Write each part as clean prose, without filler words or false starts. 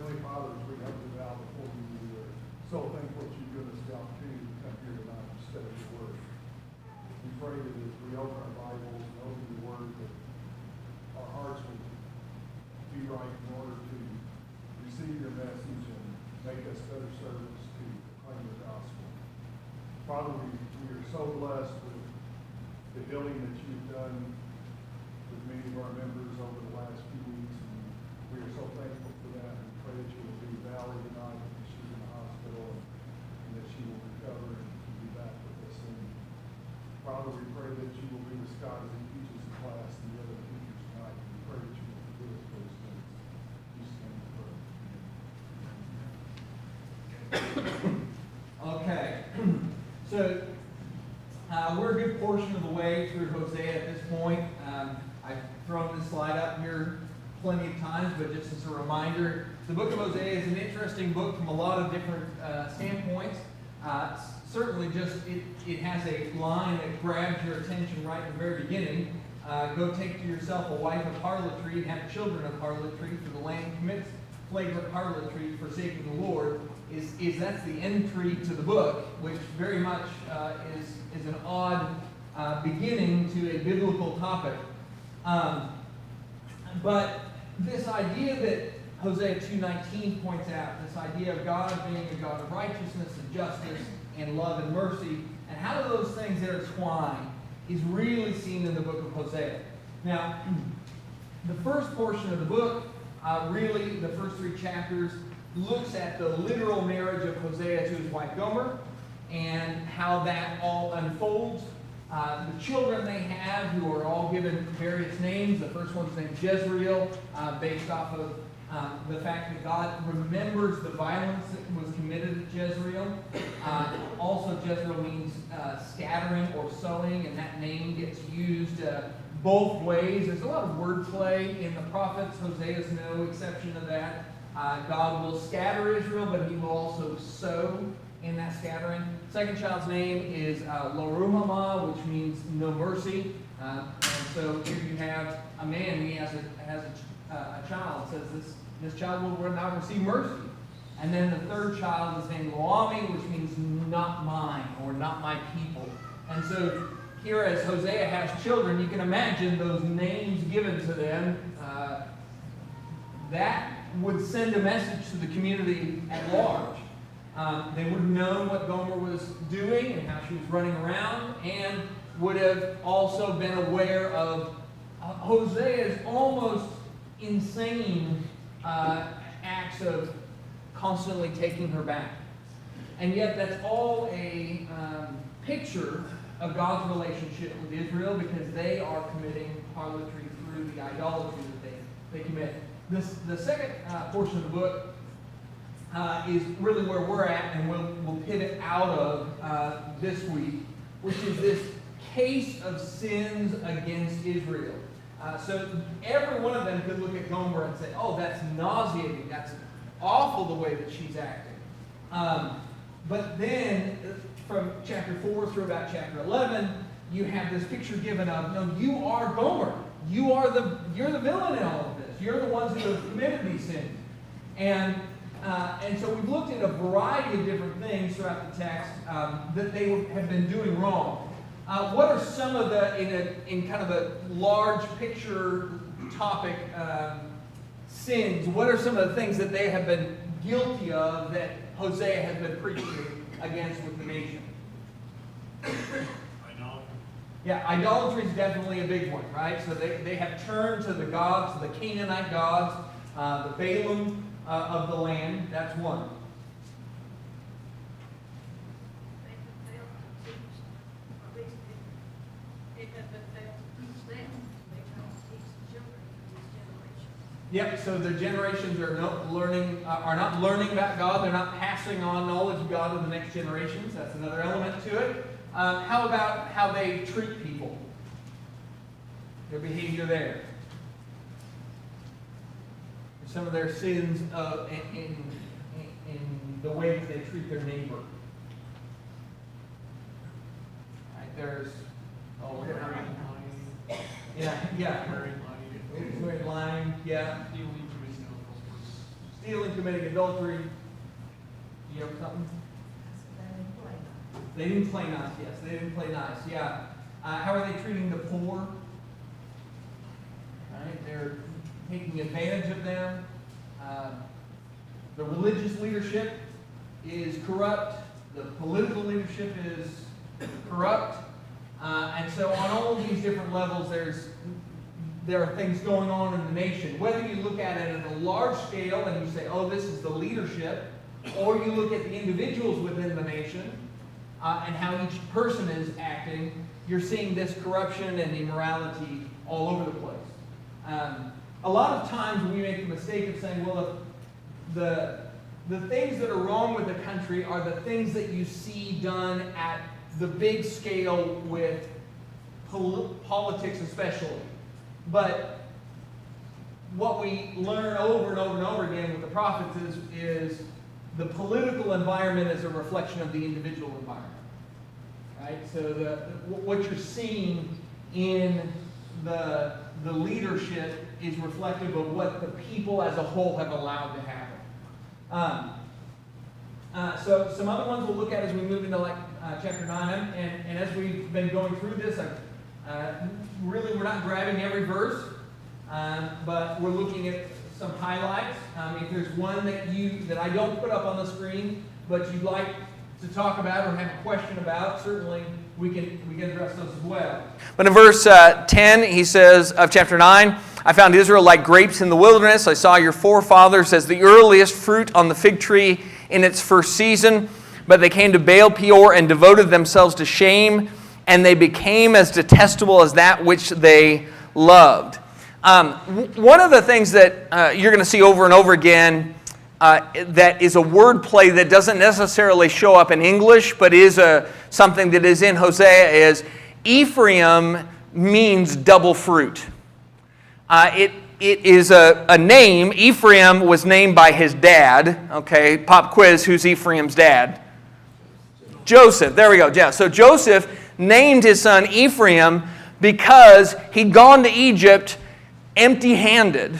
Heavenly Father, as we come to bow before you, we are so thankful that you've given us the opportunity to come here tonight and study your word. We pray that as we open our Bibles and open your word, that our hearts will be right in order to receive your message and make us better servants to proclaim the gospel. Father, we are so blessed with the healing that you've done with many of our members over the last few weeks, and we are so thankful for that. We pray that you will be Valley tonight, that she's in the hospital, and that she will recover and be back with us soon. Father, we pray that you will be with Scott as he teaches the class and the other teachers tonight. We pray that you will forgive us for those things. You stand for Okay, so we're a good portion of the way through Hosea at this point. I've thrown this slide up here plenty of times, but just as a reminder, the book of Hosea is an interesting book from a lot of different standpoints. Certainly just, it has a line that grabs your attention right at the very beginning. Go take to yourself a wife of harlotry and have children of harlotry, for the land commits flagrant harlotry, forsaking the Lord. Is that's the entry to the book, which very much is an odd beginning to a biblical topic. But this idea that Hosea 2:19 points out, this idea of God being a God of righteousness and justice and love and mercy, and how do those things intertwine, is really seen in the book of Hosea. Now, the first portion of the book, really the first 3 chapters, looks at the literal marriage of Hosea to his wife Gomer and how that all unfolds. The children they have, who are all given various names. The first one's named Jezreel, based off of the fact that God remembers the violence that was committed at Jezreel. Also, Jezreel means scattering or sowing, and that name gets used both ways. There's a lot of wordplay in the prophets. Hosea is no exception to that. God will scatter Israel, but he will also sow in that scattering. Second child's name is Lo-ruhamah, which means no mercy. And so here you have a man, he has a child. It says this child will not receive mercy. And then the third child is named Lo-ami, which means not mine, or not my people. And so here, as Hosea has children, you can imagine those names given to them. That would send a message to the community at large. They would have known what Gomer was doing and how she was running around, and would have also been aware of Hosea's almost insane acts of constantly taking her back. And yet that's all a picture of God's relationship with Israel, because they are committing harlotry through the idolatry that they commit. The second portion of the book is really where we're at, and we'll pivot out of this week, which is this case of sins against Israel. So every one of them could look at Gomer and say, oh, that's nauseating, that's awful the way that she's acting. But then from chapter 4 through about chapter 11, you have this picture given of, no, you are Gomer. You're the villain in all of this. You're the ones who have committed these sins. And so we've looked at a variety of different things throughout the text that they have been doing wrong. What are some of the, in kind of a large picture topic, sins? What are some of the things that they have been guilty of that Hosea has been preaching against with the nation? Yeah, idolatry is definitely a big one, right? So they have turned to the gods, the Canaanite gods, the Balaam of the land. That's one. Yep. So the generations are not learning about God. They're not passing on knowledge of God to the next generations. That's another element to it. How about how they treat people? Their behavior there. Some of their sins in the way that they treat their neighbor. Right, there's lying, yeah. stealing, committing adultery. You have something? They didn't play nice, yes. They didn't play nice, yeah. How are they treating the poor? Right? They're taking advantage of them. The religious leadership is corrupt. The political leadership is corrupt. And so on all of these different levels, there are things going on in the nation. Whether you look at it at a large scale and you say, oh, this is the leadership, or you look at the individuals within the nation and how each person is acting, you're seeing this corruption and immorality all over the place. A lot of times we make the mistake of saying, well, the things that are wrong with the country are the things that you see done at the big scale with politics especially. But what we learn over and over and over again with the prophets is the political environment is a reflection of the individual environment. Right? So what you're seeing in the leadership is reflective of what the people as a whole have allowed to happen. So some other ones we'll look at as we move into chapter 9. And as we've been going through this, really we're not grabbing every verse, but we're looking at some highlights. If there's one that I don't put up on the screen, but you'd like to talk about or have a question about, certainly we can address those as well. But in verse 10, he says of chapter 9, I found Israel like grapes in the wilderness. I saw your forefathers as the earliest fruit on the fig tree in its first season. But they came to Baal Peor and devoted themselves to shame, and they became as detestable as that which they loved. One of the things that you're going to see over and over again that is a wordplay that doesn't necessarily show up in English, but is something that is in Hosea, is Ephraim means double fruit. It is a name. Ephraim was named by his dad. Okay, pop quiz, who's Ephraim's dad? Joseph. There we go. Yeah. So Joseph named his son Ephraim because he'd gone to Egypt empty-handed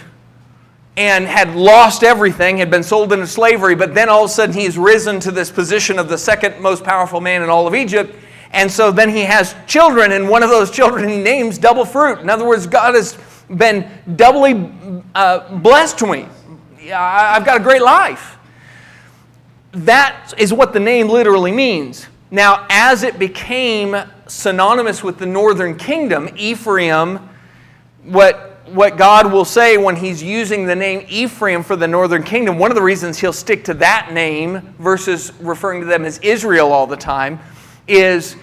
and had lost everything, had been sold into slavery, but then all of a sudden he's risen to this position of the second most powerful man in all of Egypt. And so then he has children, and one of those children he names double fruit. In other words, God has been doubly blessed to me. I've got a great life. That is what the name literally means. Now, as it became synonymous with the northern kingdom, Ephraim, what God will say when he's using the name Ephraim for the northern kingdom, one of the reasons he'll stick to that name versus referring to them as Israel all the time, is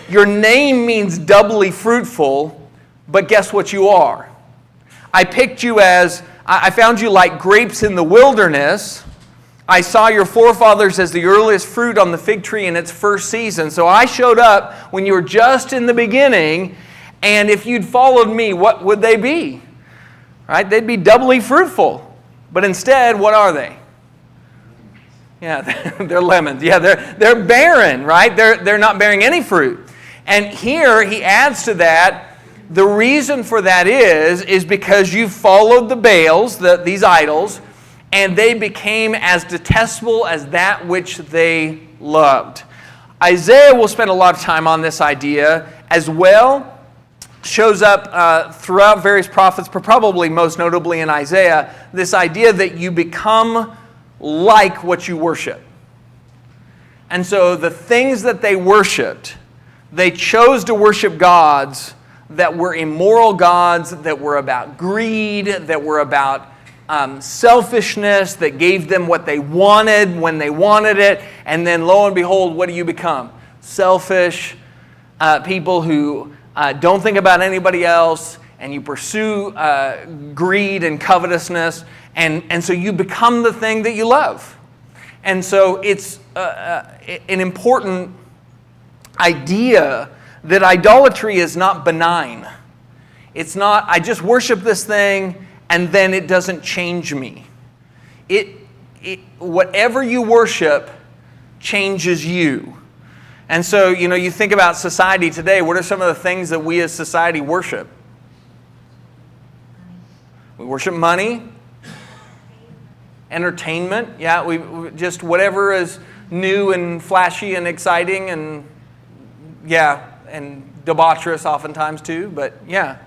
your name means doubly fruitful, but guess what you are? I found you like grapes in the wilderness. I saw your forefathers as the earliest fruit on the fig tree in its first season. So I showed up when you were just in the beginning, and if you'd followed me, what would they be? Right? They'd be doubly fruitful. But instead, what are they? Yeah, they're lemons. Yeah, they're barren, right? They're not bearing any fruit. And here he adds to that, the reason for that is because you followed the Baals, these idols, and they became as detestable as that which they loved. Isaiah will spend a lot of time on this idea as well. Shows up throughout various prophets, but probably most notably in Isaiah, this idea that you become like what you worship. And so the things that they worshipped, they chose to worship gods that were immoral gods, that were about greed, that were about selfishness, that gave them what they wanted when they wanted it, and then lo and behold, what do you become? Selfish people who don't think about anybody else, and you pursue greed and covetousness, and so you become the thing that you love. And so it's an important idea that idolatry is not benign. It's not, I just worship this thing, and then it doesn't change me. Whatever you worship changes you. And so, you think about society today. What are some of the things that we as society worship? We worship money entertainment. Yeah, we just whatever is new and flashy and exciting and and debaucherous oftentimes too. But yeah,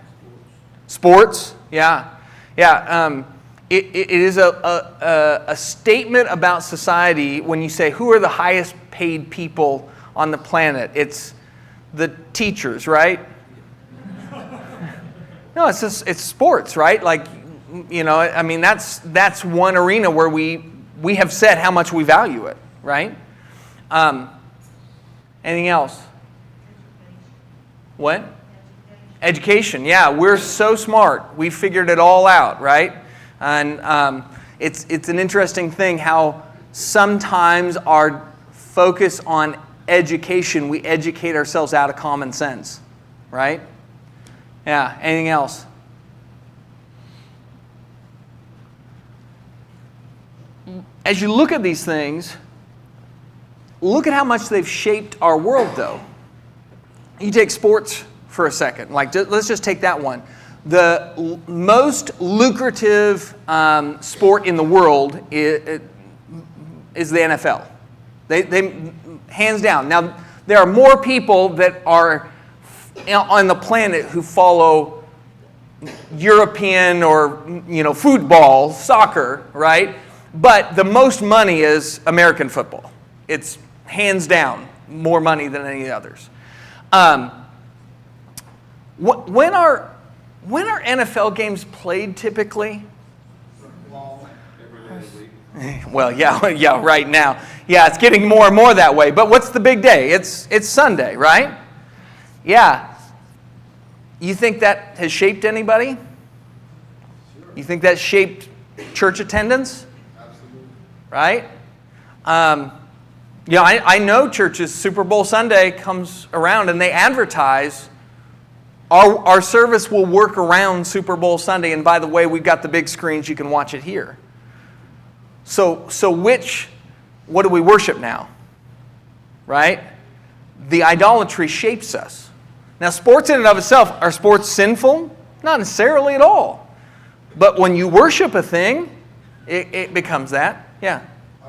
sports. Yeah. It is a statement about society when you say who are the highest paid people on the planet. It's the teachers, right? No, it's sports, right? Like, I mean, that's one arena where we have said how much we value it, right? Anything else? What? Education. Yeah, we're so smart. We figured it all out, right? And it's an interesting thing how sometimes our focus on education, we educate ourselves out of common sense, right? Yeah, anything else? As you look at these things, look at how much they've shaped our world, though. You take sports for a second. Let's just take that one. The most lucrative sport in the world is the NFL. They hands down. Now, there are more people that are on the planet who follow European or football, soccer, right? But the most money is American football. It's hands down more money than any others. When are NFL games played typically? Well, yeah, right now. Yeah, it's getting more and more that way. But what's the big day? It's Sunday, right? Yeah. You think that has shaped anybody? You think that shaped church attendance? Absolutely. Right? I know churches, Super Bowl Sunday comes around and they advertise our service will work around Super Bowl Sunday. And by the way, we've got the big screens. You can watch it here. So what do we worship now? Right? The idolatry shapes us. Now, sports in and of itself, are sports sinful? Not necessarily at all. But when you worship a thing, it becomes that. Yeah. I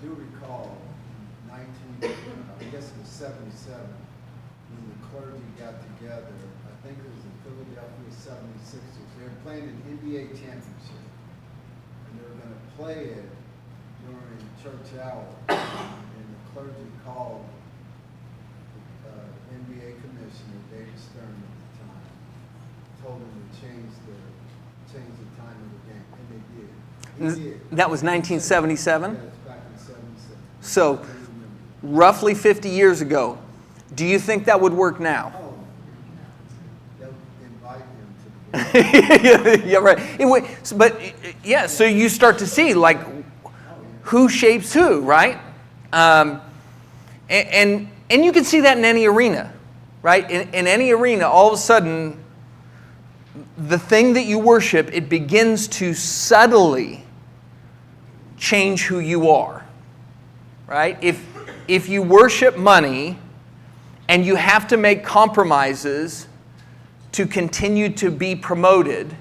do recall in I guess it was 77, when the clergy got together. I think it was the Philadelphia 76ers. They were playing an NBA championship. And they were going to play it during church hour. And the clergy called the NBA commissioner, David Stern at the time, told him to change the time of the game. And they did. That was 1977? Yeah, it's back in 77. So, roughly 50 years ago. Do you think that would work now? Oh, they'll invite him to the game. Yeah, right. But yeah, so you start to see who shapes who, right? And you can see that in any arena, right? In any arena, all of a sudden, the thing that you worship, it begins to subtly change who you are, right? If you worship money and you have to make compromises to continue to be promoted,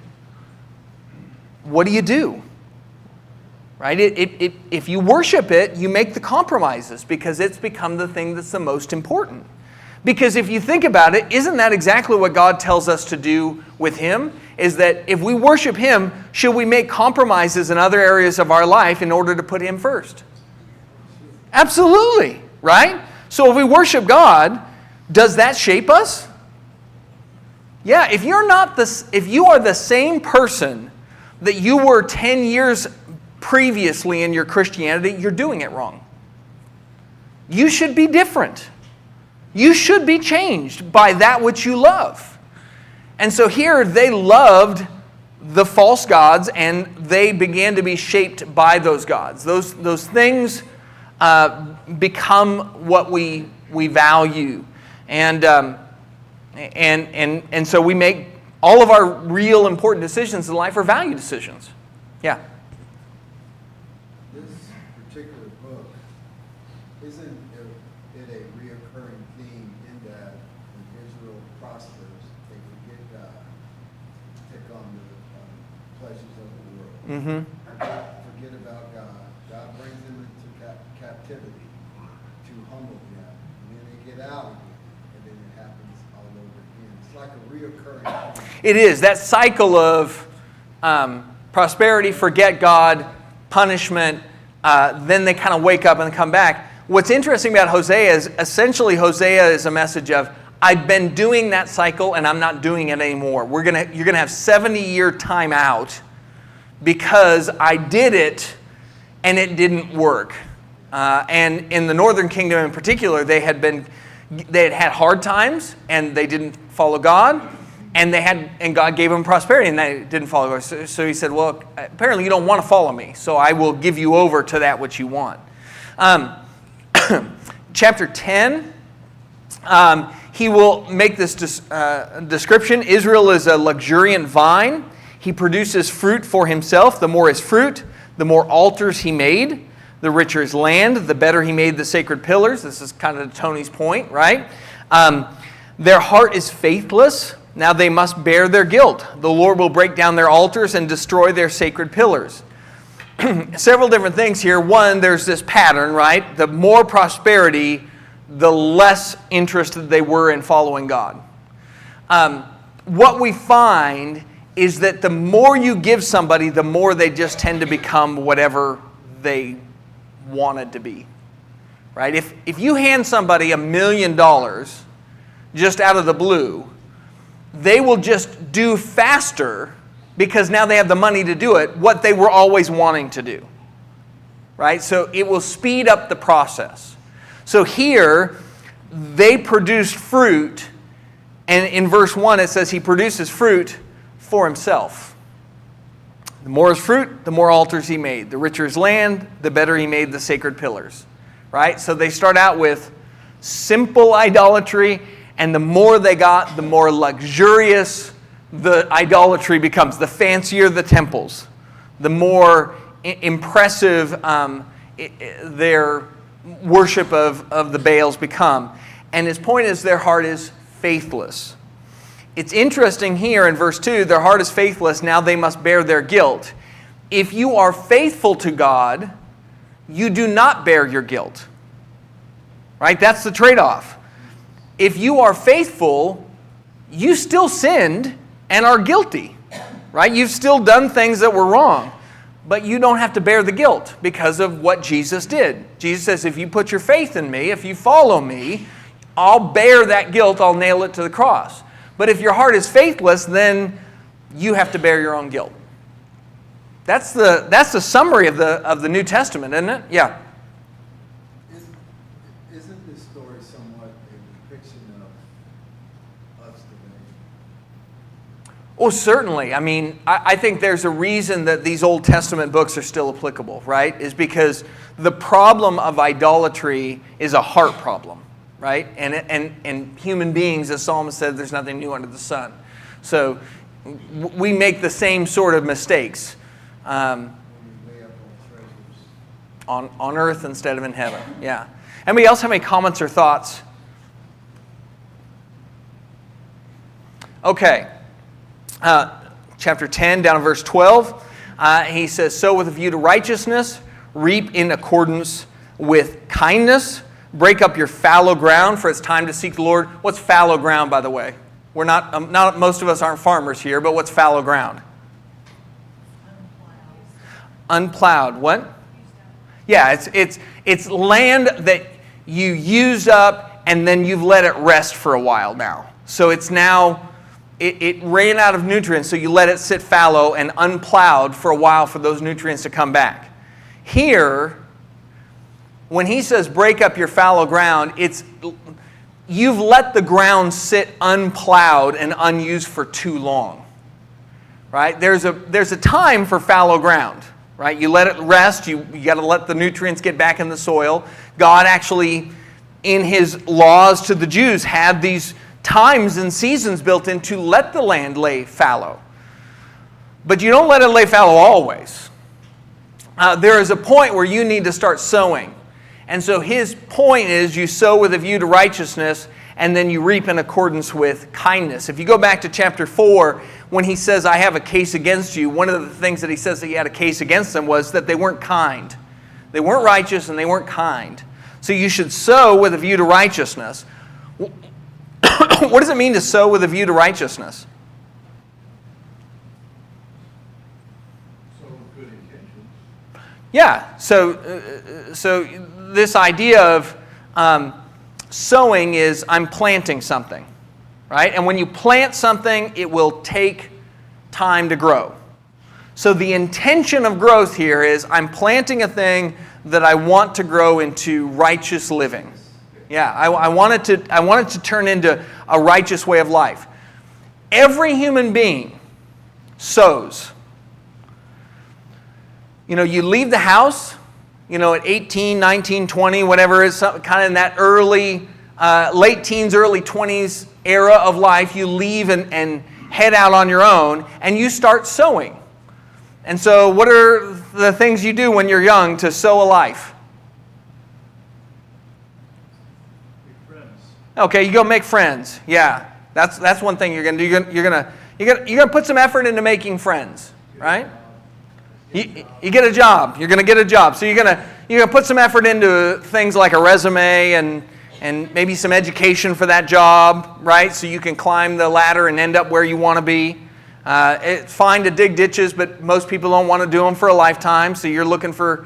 what do? Right? If you worship it, you make the compromises because it's become the thing that's the most important. Because if you think about it, isn't that exactly what God tells us to do with Him? Is that if we worship Him, should we make compromises in other areas of our life in order to put Him first? Absolutely, right? So if we worship God, does that shape us? Yeah, if you are the same person that you were 10 years previously in your Christianity, you're doing it wrong. You should be different. You should be changed by that which you love. And so here they loved the false gods and they began to be shaped by those gods. Those things become what we value. And so we make all of our real important decisions in life are value decisions. Yeah. This particular book, isn't it a reoccurring theme in that when Israel prospers, they forget God, take on the pleasures of the world. Mm-hmm. Forget forget about God. God brings them into captivity to humble them. And then they get out again. And then it happens all over again. It's like a reoccurring thing. It is. That cycle of prosperity, forget God, punishment, then they kind of wake up and come back. What's interesting about Hosea is essentially Hosea is a message of, I've been doing that cycle and I'm not doing it anymore. You're gonna have 70-year time out because I did it and it didn't work. And in the Northern Kingdom in particular, they had had hard times and they didn't follow God, and God gave them prosperity and they didn't follow God. So he said, well, apparently you don't want to follow me, so I will give you over to that which you want. Chapter 10. He will make this description. Israel is a luxuriant vine. He produces fruit for himself. The more his fruit, the more altars he made. The richer his land, the better he made the sacred pillars. This is kind of Tony's point, right? Their heart is faithless. Now they must bear their guilt. The Lord will break down their altars and destroy their sacred pillars. Several different things here. One, there's this pattern, right? The more prosperity, the less interested they were in following God. What we find is that the more you give somebody, the more they just tend to become whatever they wanted to be. Right? If you hand somebody $1 million just out of the blue, they will just do faster because now they have the money to do it, what they were always wanting to do. Right? So it will speed up the process. So here, they produced fruit, and in verse 1 it says he produces fruit for himself. The more his fruit, the more altars he made. The richer his land, the better he made the sacred pillars. Right? So they start out with simple idolatry, and the more they got, the more luxurious the idolatry becomes. The fancier the temples, the more impressive their worship of the Baals become. And his point is their heart is faithless. It's interesting here in verse 2, their heart is faithless, now they must bear their guilt. If you are faithful to God, you do not bear your guilt. Right? That's the trade-off. If you are faithful, you still sinned and are guilty. Right? You've still done things that were wrong. But you don't have to bear the guilt because of what Jesus did. Jesus says, if you put your faith in me, if you follow me, I'll bear that guilt, I'll nail it to the cross. But if your heart is faithless, then you have to bear your own guilt. That's the summary of the New Testament, isn't it? Yeah. Isn't this story somewhat a depiction of us today? Oh, certainly. I mean, I think there's a reason that these Old Testament books are still applicable, right? Is because the problem of idolatry is a heart problem, right? And human beings, as Solomon said, there's nothing new under the sun. So we make the same sort of mistakes on earth instead of in heaven. Yeah. Anybody else have any comments or thoughts? Okay. Chapter 10, down in verse 12, he says, sow with a view to righteousness, reap in accordance with kindness, break up your fallow ground, for it's time to seek the Lord. What's fallow ground, by the way? We're not most of us aren't farmers here, but what's fallow ground? Unplowed. What? Yeah, it's land that you used up and then you've let it rest for a while now. So it's now... It ran out of nutrients, so you let it sit fallow and unplowed for a while for those nutrients to come back. Here, when he says break up your fallow ground, you've let the ground sit unplowed and unused for too long. Right? There's a time for fallow ground. Right? You let it rest, you got to let the nutrients get back in the soil. God actually, in his laws to the Jews, had these times and seasons built in to let the land lay fallow. But you don't let it lay fallow always. There is a point where you need to start sowing. And so his point is you sow with a view to righteousness, and then you reap in accordance with kindness. If you go back to chapter 4, when he says, I have a case against you, one of the things that he says that he had a case against them was that they weren't kind. They weren't righteous and they weren't kind. So you should sow with a view to righteousness. What does it mean to sow with a view to righteousness? So good intentions. Yeah, so this idea of sowing is I'm planting something, right? And when you plant something, it will take time to grow. So the intention of growth here is I'm planting a thing that I want to grow into righteous living. Yeah, I want it to turn into a righteous way of life. Every human being sows. You know, you leave the house, you know, at 18, 19, 20, whatever is kind of in that early, late teens, early 20s era of life, you leave and head out on your own, and you start sowing. And so what are the things you do when you're young to sow a life? Make friends. Okay, you go make friends. Yeah, that's one thing you're going to do. You're going to put some effort into making friends, right? You get a job. You're going to get a job. So you're going to put some effort into things like a resume and maybe some education for that job, right? So you can climb the ladder and end up where you want to be. It's fine to dig ditches, but most people don't want to do them for a lifetime. So you're looking for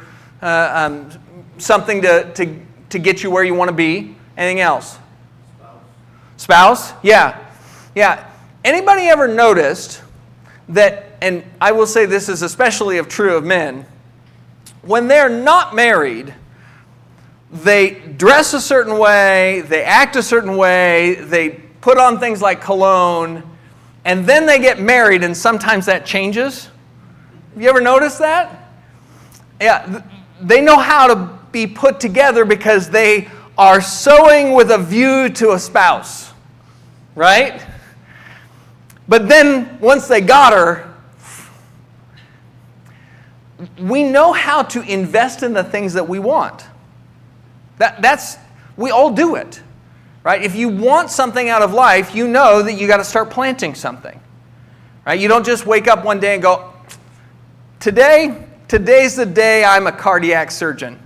something to get you where you want to be. Anything else? Spouse? Yeah. Anybody ever noticed that, and I will say this is especially true of men, when they're not married, they dress a certain way, they act a certain way, they put on things like cologne, and then they get married, and sometimes that changes. Have you ever noticed that? Yeah, they know how to be put together because they are sowing with a view to a spouse, right? But then once they got her, we know how to invest in the things that we want. We all do it. Right? If you want something out of life, you know that you got to start planting something. Right? You don't just wake up one day and go, today's the day I'm a cardiac surgeon.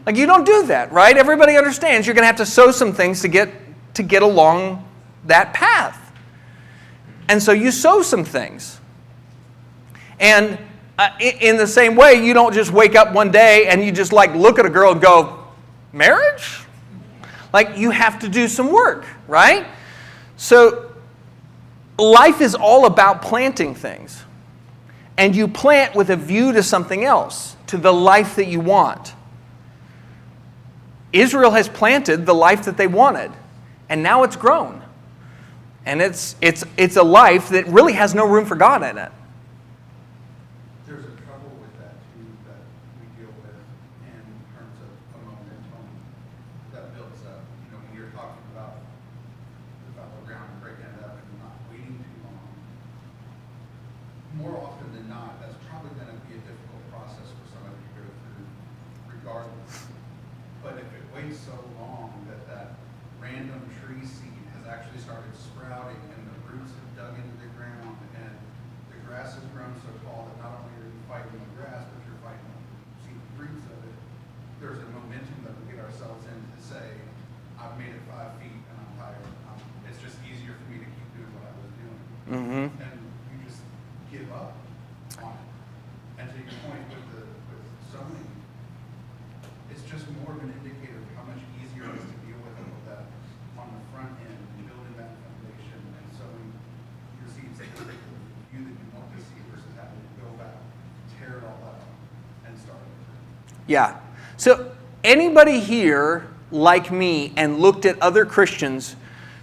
Like, you don't do that, right? Everybody understands you're going to have to sow some things to get along that path. And so you sow some things. And in the same way, you don't just wake up one day and you just like look at a girl and go, marriage? Like, you have to do some work, right? So life is all about planting things. And you plant with a view to something else, to the life that you want. Israel has planted the life that they wanted, and now it's grown. And it's a life that really has no room for God in it. There's a trouble with that too that we deal with in terms of a momentum that builds up. You know, when you're talking about the fallow ground and breaking it up and not waiting too long, more often than not, that's probably going to be a difficult process for somebody to go through regardless. But if it waits so long that random tree seed has actually started sprouting and the roots have dug into the ground and the grass has grown so tall that not only are you fighting the grass, but you're fighting the roots of it, there's a momentum that we get ourselves in to say, I've made it 5 feet and I'm tired. It's just easier for me to keep doing what I was doing. Mm-hmm. And you just give up on it. And to your point with sowing, it's just more of an indicator of how much easier it is to deal with all of that on the front end and building that foundation and sowing your seeds to the view that you want to see versus having to go back, tear it all out, and start over. Yeah. So anybody here like me and looked at other Christians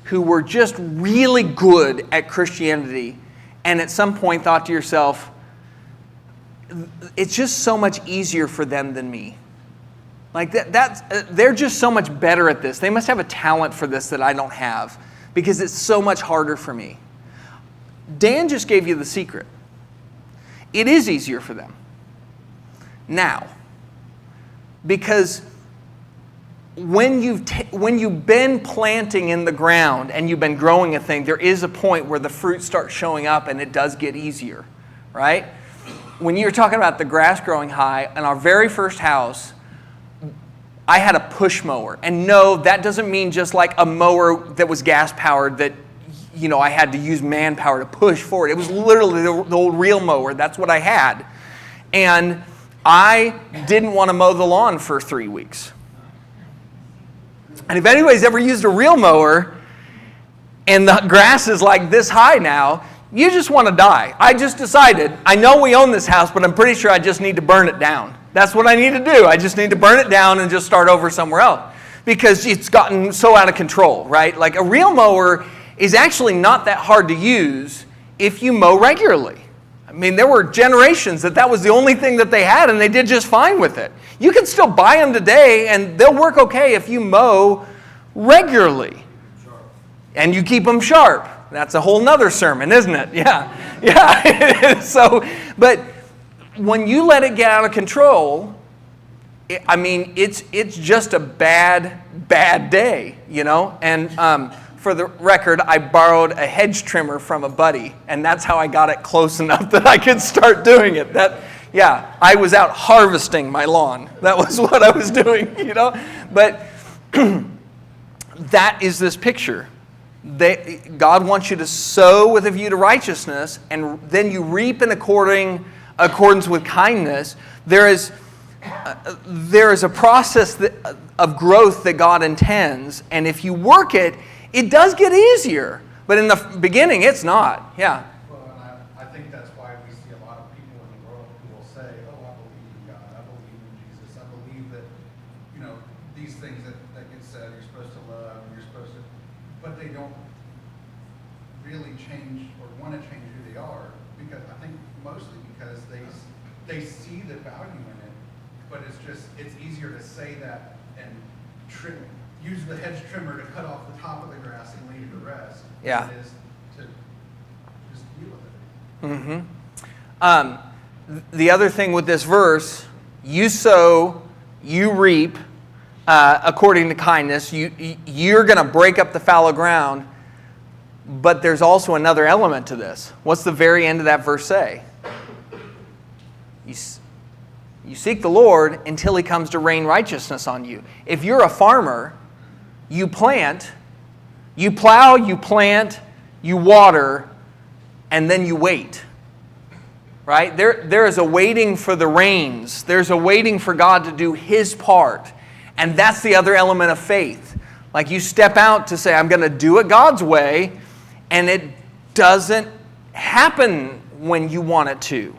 who were just really good at Christianity and at some point thought to yourself, it's just so much easier for them than me. Like they're just so much better at this. They must have a talent for this that I don't have because it's so much harder for me. Dan just gave you the secret. It is easier for them now because when you've been planting in the ground and you've been growing a thing, there is a point where the fruit starts showing up and it does get easier, right? When you were talking about the grass growing high, in our very first house, I had a push mower. And no, that doesn't mean just like a mower that was gas powered that, I had to use manpower to push forward. It was literally the old reel mower. That's what I had. And I didn't want to mow the lawn for 3 weeks. And if anybody's ever used a reel mower and the grass is like this high now, you just want to die. I just decided, I know we own this house, but I'm pretty sure I just need to burn it down. That's what I need to do. I just need to burn it down and just start over somewhere else because it's gotten so out of control, right? Like a reel mower is actually not that hard to use if you mow regularly. I mean, there were generations that was the only thing that they had, and they did just fine with it. You can still buy them today, and they'll work okay if you mow regularly. And you keep them sharp. That's a whole nother sermon, isn't it? Yeah. So, but when you let it get out of control, it's just a bad day, And for the record, I borrowed a hedge trimmer from a buddy, and that's how I got it close enough that I could start doing it. I was out harvesting my lawn. That was what I was doing, But that is this picture. God wants you to sow with a view to righteousness, and then you reap in accordance with kindness. There is a process of growth that God intends, and if you work it, it does get easier. But in the beginning, it's not. Yeah. Well, and I think that's why we see a lot of people in the world who will say, oh, I believe in God, I believe in Jesus, I believe that, these things that get said, you're supposed to love, you're supposed to, but they don't really change or want to change who they are, because I think mostly because they see the value in it, but it's easier to say that and use the hedge trimmer to cut off the top of the grass and leave the rest. Yeah. Than it is to just deal with it. Mm-hmm. The other thing with this verse, you sow, you reap according to kindness. You're going to break up the fallow ground. But there's also another element to this. What's the very end of that verse say? You seek the Lord until He comes to rain righteousness on you. If you're a farmer, you plant, you plow, you plant, you water, and then you wait. Right? There is a waiting for the rains. There's a waiting for God to do His part. And that's the other element of faith. Like you step out to say, I'm going to do it God's way, and it doesn't happen when you want it to.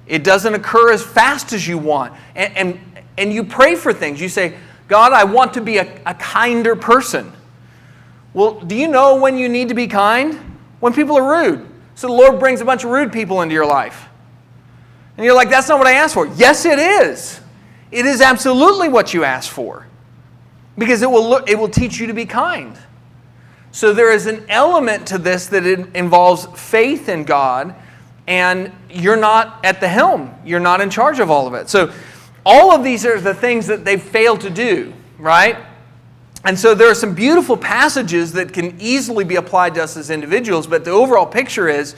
It doesn't occur as fast as you want. And you pray for things. You say, God, I want to be a kinder person. Well, do you know when you need to be kind? When people are rude. So the Lord brings a bunch of rude people into your life. And you're like, that's not what I asked for. Yes, it is. It is absolutely what you asked for. Because it will teach you to be kind. So there is an element to this that involves faith in God, and you're not at the helm. You're not in charge of all of it. So all of these are the things that they've failed to do, right? And so there are some beautiful passages that can easily be applied to us as individuals, but the overall picture is,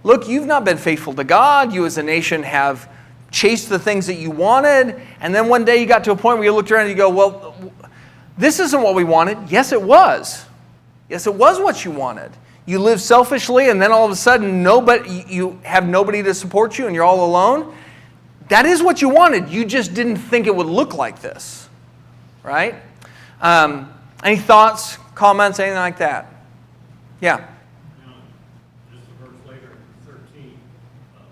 look, you've not been faithful to God. You as a nation have chased the things that you wanted, and then one day you got to a point where you looked around and you go, well, this isn't what we wanted. Yes, it was. Yes, it was what you wanted. You live selfishly, and then all of a sudden you have nobody to support you, and you're all alone. That is what you wanted. You just didn't think it would look like this, right? Any thoughts, comments, anything like that? Yeah. Just a verse later, 13,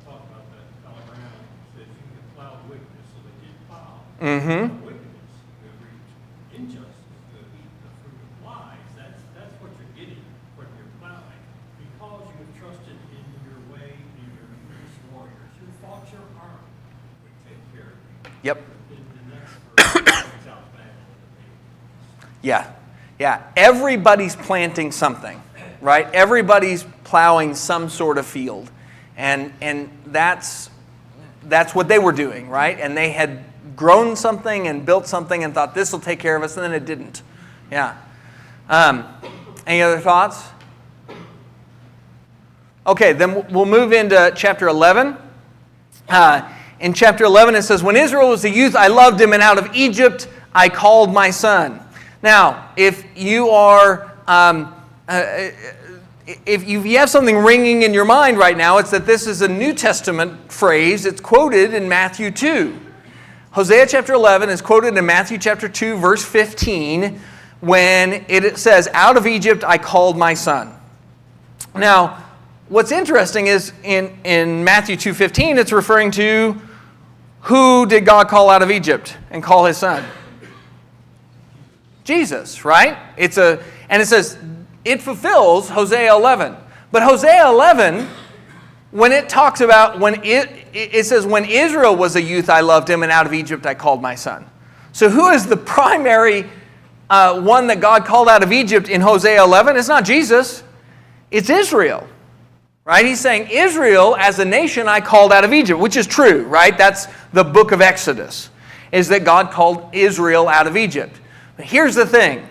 talk about that fallow ground. Says you can plow wickedness, so they did plow. Mm-hmm. Wickedness, you reap injustice, you eat the fruit of lies. That's what you're getting when you're plowing, because you have trusted in your way, in your fierce warriors who fought your arm, would take care of you. Yep. In the next verse, brings out back on the page. Yeah. Everybody's planting something, right? Everybody's plowing some sort of field. And that's what they were doing, right? And they had grown something and built something and thought this will take care of us, and then it didn't. Yeah. Any other thoughts? Okay, then we'll move into chapter 11. In chapter 11 it says, when Israel was a youth, I loved him, and out of Egypt I called my son. Now, if you are... if you have something ringing in your mind right now, it's that this is a New Testament phrase. It's quoted in Matthew 2. Hosea chapter 11 is quoted in Matthew chapter 2, verse 15, when it says, out of Egypt I called my son. Now, what's interesting is in Matthew 2:15, it's referring to who did God call out of Egypt and call his son? Jesus, right? And it says, it fulfills Hosea 11. But Hosea 11, when it talks about, it says, when Israel was a youth, I loved him, and out of Egypt I called my son. So who is the primary one that God called out of Egypt in Hosea 11? It's not Jesus. It's Israel. Right? He's saying, Israel as a nation I called out of Egypt, which is true, right? That's the book of Exodus, is that God called Israel out of Egypt. But here's the thing.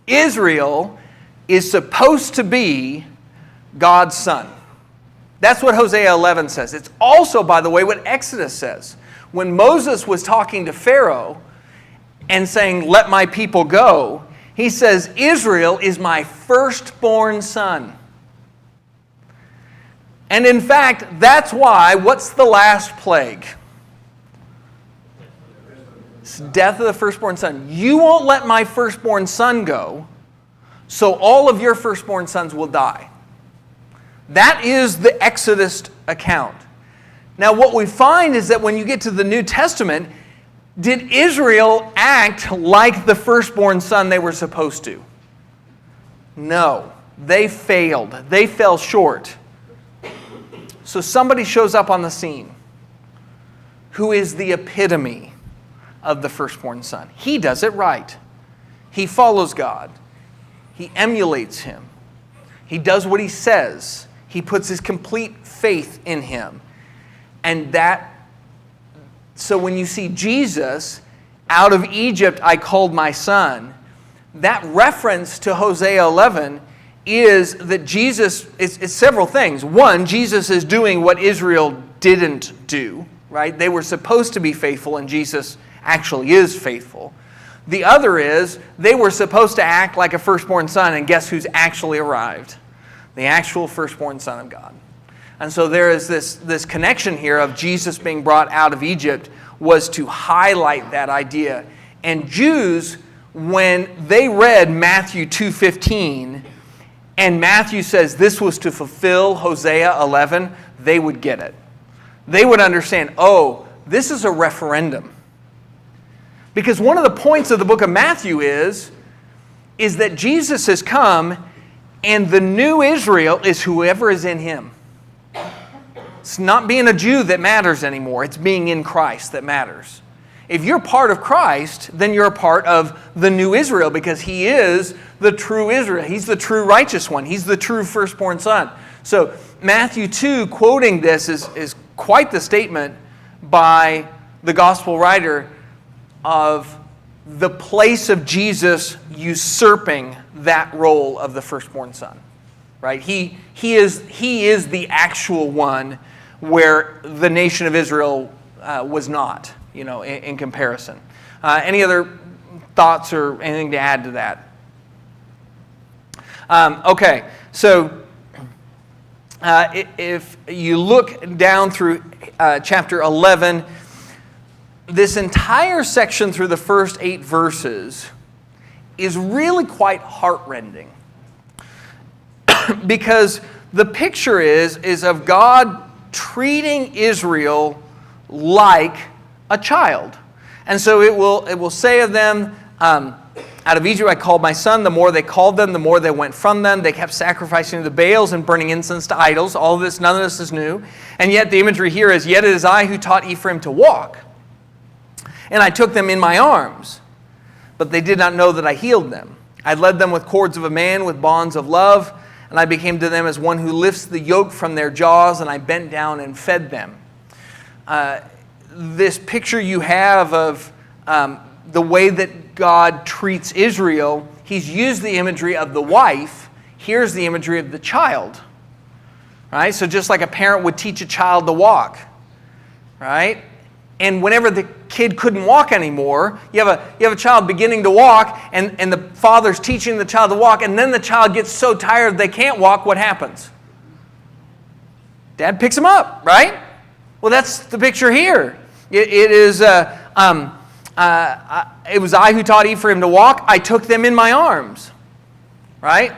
Israel is supposed to be God's son. That's what Hosea 11 says. It's also, by the way, what Exodus says. When Moses was talking to Pharaoh and saying, let my people go, he says, Israel is my firstborn son. And in fact, that's why, what's the last plague? It's death of the firstborn son. You won't let my firstborn son go, so all of your firstborn sons will die. That is the Exodus account. Now what we find is that when you get to the New Testament, did Israel act like the firstborn son they were supposed to? No. They failed. They fell short. So somebody shows up on the scene who is the epitome of the firstborn son. He does it right. He follows God. He emulates him. He does what he says. He puts his complete faith in him. And so when you see Jesus, out of Egypt I called my son, that reference to Hosea 11 is that Jesus, it's several things. One, Jesus is doing what Israel didn't do, right? They were supposed to be faithful, and Jesus actually is faithful. The other is, they were supposed to act like a firstborn son, and guess who's actually arrived? The actual firstborn son of God. And so there is this connection here of Jesus being brought out of Egypt was to highlight that idea. And Jews, when they read Matthew 2:15, and Matthew says this was to fulfill Hosea 11, they would get it. They would understand, oh, this is a referendum. Because one of the points of the book of Matthew is that Jesus has come, and the new Israel is whoever is in him. It's not being a Jew that matters anymore. It's being in Christ that matters. If you're part of Christ, then you're a part of the new Israel, because he is the true Israel. He's the true righteous one. He's the true firstborn son. So Matthew 2 quoting this is quite the statement by the gospel writer of the place of Jesus usurping that role of the firstborn son. Right? He is the actual one where the nation of Israel was not, in comparison. Any other thoughts or anything to add to that? Okay, so if you look down through chapter 11, this entire section through the first 8 verses is really quite heartrending. Because the picture is of God treating Israel like a child. And so it will say of them, out of Egypt I called my son. The more they called them, the more they went from them. They kept sacrificing to the Baals and burning incense to idols. All of this, none of this is new. And yet the imagery here is, yet it is I who taught Ephraim to walk. And I took them in my arms, but they did not know that I healed them. I led them with cords of a man, with bonds of love, and I became to them as one who lifts the yoke from their jaws, and I bent down and fed them. this picture you have of the way that God treats Israel, he's used the imagery of the wife. Here's the imagery of the child. Right? So just like a parent would teach a child to walk. Right? And whenever the kid couldn't walk anymore, you have a child beginning to walk, and the father's teaching the child to walk, and then the child gets so tired they can't walk, what happens? Dad picks him up, right? Well, that's the picture here. It was I who taught Ephraim to walk. I took them in my arms, right?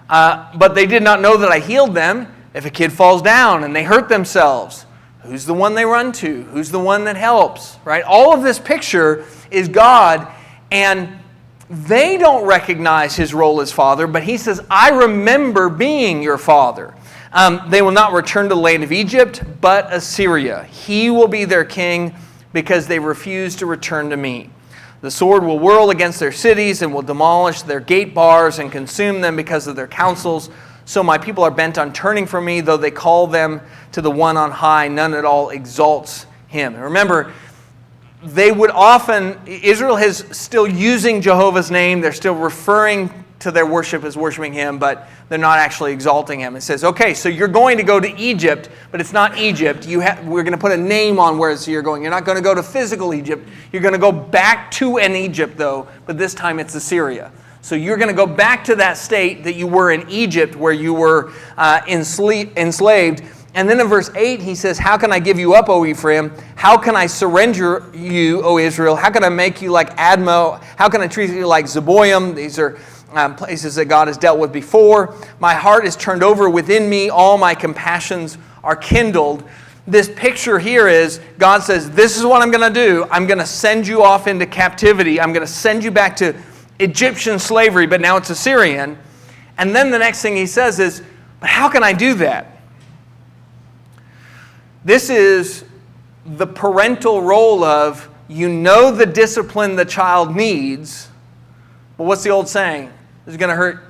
But they did not know that I healed them. If a kid falls down and they hurt themselves, who's the one they run to? Who's the one that helps, right? All of this picture is God, and they don't recognize his role as father, but he says, I remember being your father. They will not return to the land of Egypt, but Assyria. He will be their king because they refuse to return to me. The sword will whirl against their cities and will demolish their gate bars and consume them because of their counsels. So my people are bent on turning from me, though they call them to the one on high. None at all exalts him. Remember, they would often, Israel is still using Jehovah's name. They're still referring to their worship as worshiping him, but they're not actually exalting him. It says, okay, so you're going to go to Egypt, but it's not Egypt. We're going to put a name on where you're going. You're not going to go to physical Egypt. You're going to go back to an Egypt, though, but this time it's Assyria. So you're going to go back to that state that you were in Egypt, where you were enslaved. And then in verse 8, he says, how can I give you up, O Ephraim? How can I surrender you, O Israel? How can I make you like Admo? How can I treat you like Zeboim? These are places that God has dealt with before. My heart is turned over within me. All my compassions are kindled. This picture here is, God says, this is what I'm going to do. I'm going to send you off into captivity. I'm going to send you back to Egyptian slavery, but now it's Assyrian. And then the next thing he says is, but how can I do that? This is the parental role of, you know the discipline the child needs, but what's the old saying? This is going to hurt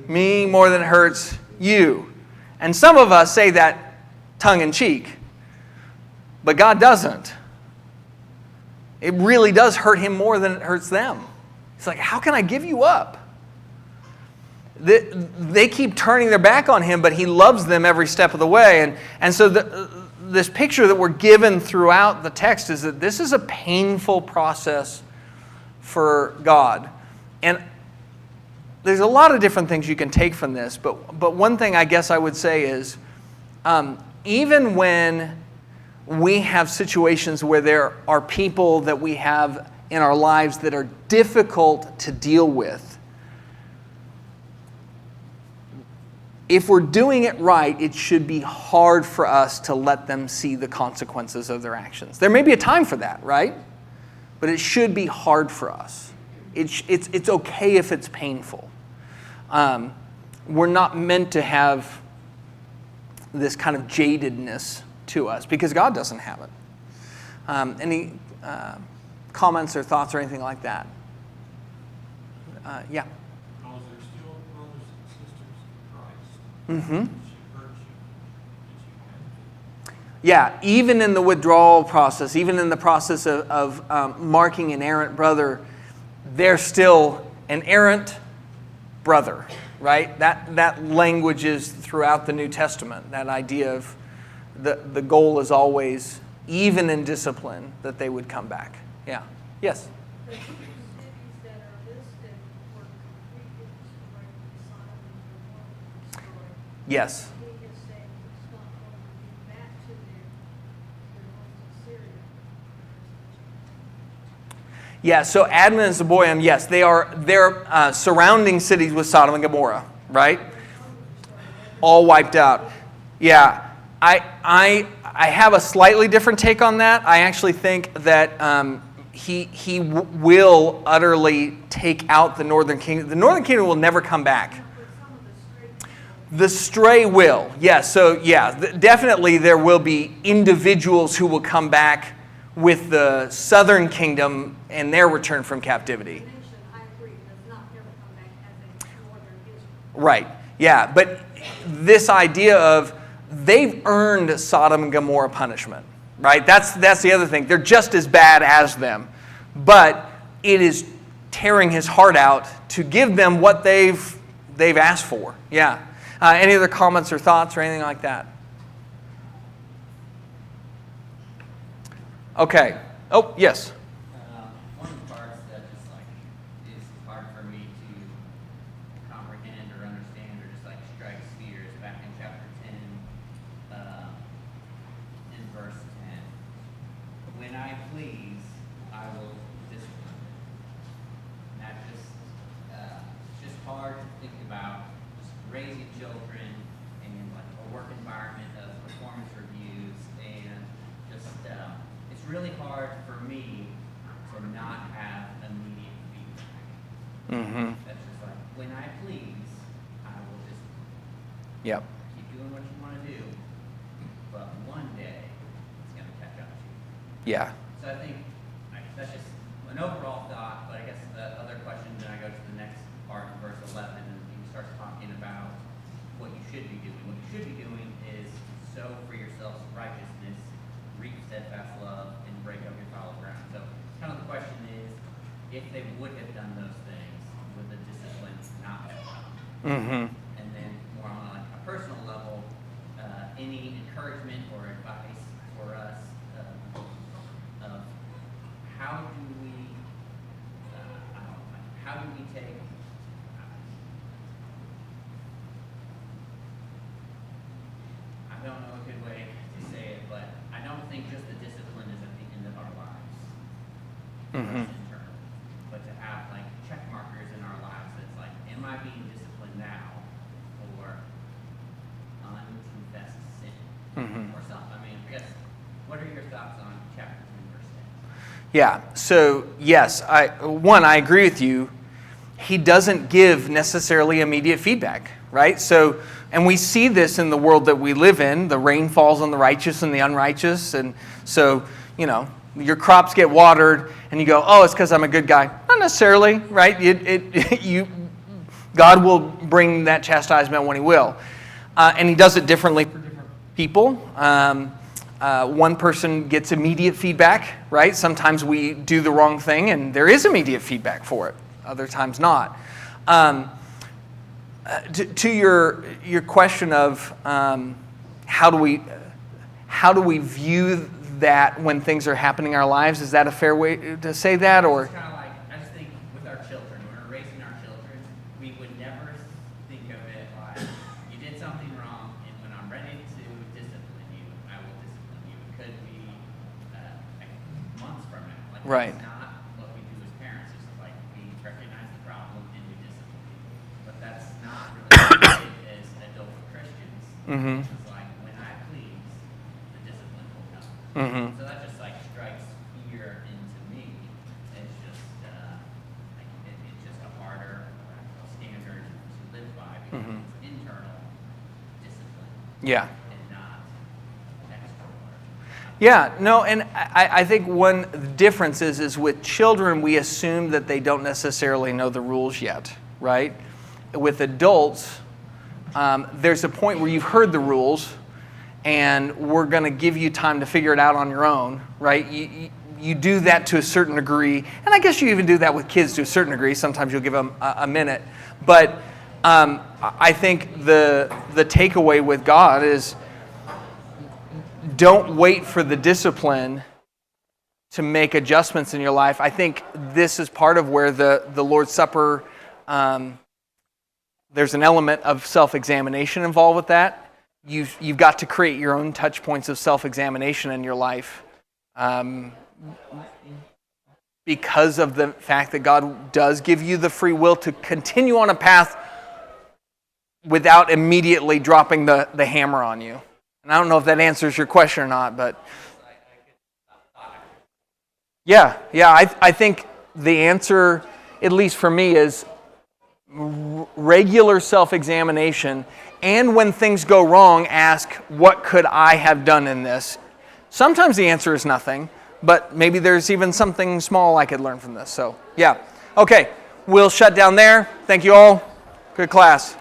me more than it hurts you. And some of us say that tongue in cheek, but God doesn't. It really does hurt him more than it hurts them. It's like, how can I give you up? They keep turning their back on him, but he loves them every step of the way. And so this picture that we're given throughout the text is that this is a painful process for God. And there's a lot of different things you can take from this, but one thing I guess I would say is, even when we have situations where there are people that we have in our lives that are difficult to deal with, if we're doing it right, it should be hard for us to let them see the consequences of their actions. There may be a time for that, right? But it should be hard for us. It's okay if it's painful. We're not meant to have this kind of jadedness to us because God doesn't have it. Any comments or thoughts or anything like that? Yeah. Because they're still brothers and sisters in Christ. Mm-hmm. It should hurt you that you have to. Yeah, even in the withdrawal process, even in the process of marking an errant brother, they're still an errant brother, right? That language is throughout the New Testament. That idea of the goal is always, even in discipline, that they would come back. Yeah. Yes? The two cities that are listed were completely destroyed in Sodom and Gomorrah destroyed. Yes. He is saying it's not going to be back to them. They're going to Syria. Yeah, so Admah and Zeboim, yes, they're surrounding cities with Sodom and Gomorrah, right? All wiped out. Yeah, I have a slightly different take on that. I actually think that he will utterly take out the northern kingdom. The northern kingdom will never come back. The stray will, yes. So yeah, definitely there will be individuals who will come back with the southern kingdom and their return from captivity. I agree, does not ever come back as a northern Israel. Right, yeah, but this idea of they've earned Sodom and Gomorrah punishment, right? That's the other thing. They're just as bad as them. But it is tearing his heart out to give them what they've asked for. Yeah. Any other comments or thoughts or anything like that? Okay. Oh, yes. One of the parts that just like is hard for me to comprehend or understand or just like strikes fear is back in chapter 10, in verse 10. When I please, I will discipline. And that it's just hard to think about just raising children and like a work environment of performance reviews and just it's really hard for me to not have immediate feedback. Mm-hmm. That's just like, when I please, I will just Yep. keep doing what you want to do, but one day, it's going to catch up to you. Yeah. So I think that's just an overall thought, but I guess the other question, then I go to the next part in verse 11, and he starts talking about what you should be doing. What you should be doing is sow for yourselves righteousness, reap steadfast love, and break up your fallow ground. So kind of the question is, if they would have done those things, would the discipline not have come? Mm-hmm. And then more on like a personal level, any encouragement or advice for us of how do we, I don't know, like, how do we take, I don't know a good way to say it, but I don't think just the discipline is at the end of our lives. Mm-hmm. In turn, but to have like check markers in our lives that's like, am I being disciplined now or unconfessed sin Mm-hmm. or something? I mean, I guess, what are your thoughts on chapter 10, verse 10? Yeah. So yes, I agree with you. He doesn't give necessarily immediate feedback, right? So, and we see this in the world that we live in. The rain falls on the righteous and the unrighteous, and so your crops get watered, and you go, "Oh, it's because I'm a good guy." Not necessarily, right? God will bring that chastisement when He will, and He does it differently for different people. One person gets immediate feedback, right? Sometimes we do the wrong thing, and there is immediate feedback for it. Other times not. To your question of how do we view that when things are happening in our lives? Is that a fair way to say that, or? It's kind of like, I just think with our children, when we're raising our children, we would never think of it like, you did something wrong, and when I'm ready to discipline you, I will discipline you. It could be like months from now. Like, Right. That's not what we do as parents. It's like we recognize the problem and we discipline you. But that's not really what we did as adult Christians. Mm-hmm. It's like, when I please, the discipline will come. Mm-hmm. So that just like strikes fear into me. It's just it's just a harder standard to live by because Mhm. it's internal discipline Yeah. and not external. Yeah, no, and I think one difference is with children, we assume that they don't necessarily know the rules yet, right? With adults, there's a point where you've heard the rules, and we're going to give you time to figure it out on your own, right? You do that to a certain degree, and I guess you even do that with kids to a certain degree. Sometimes you'll give them a minute. But I think the takeaway with God is don't wait for the discipline to make adjustments in your life. I think this is part of where the Lord's Supper, there's an element of self-examination involved with that. You've got to create your own touch points of self-examination in your life because of the fact that God does give you the free will to continue on a path without immediately dropping the hammer on you. And I don't know if that answers your question or not, but yeah, I think the answer, at least for me, is regular self-examination, and when things go wrong, ask, what could I have done in this? Sometimes the answer is nothing, but maybe there's even something small I could learn from this. So, yeah. Okay, we'll shut down there. Thank you all. Good class.